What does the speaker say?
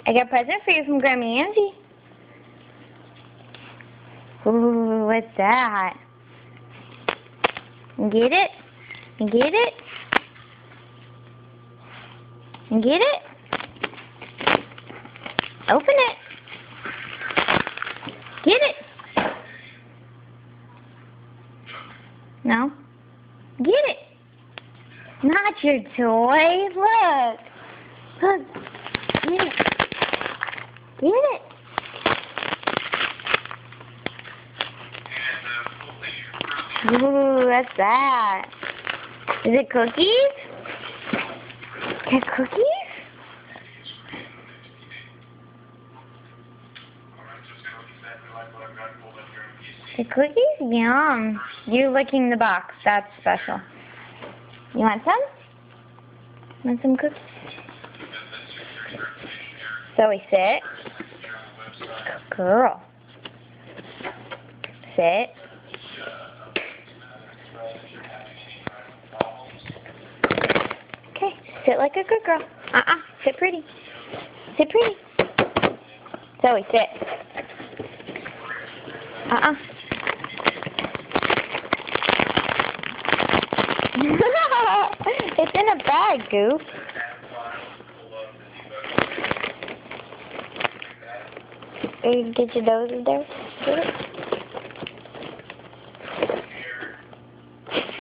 I got a present for you from Grandma Angie. Ooh, what's that? Get it? Get it? Get it? Open it. Get it. No? Get it. Not your toy. Look. Look. Get it. Get it. Ooh, what's that? Is it cookies? Got cookies? The cookies? Yum. You licking the box. That's special. You want some? Want some cookies? Zoe, sit. Good girl. Sit. Okay, sit like a good girl. Sit pretty. Sit pretty. Zoe, sit. It's in a bag, Goof. Get your nose in there. Get it.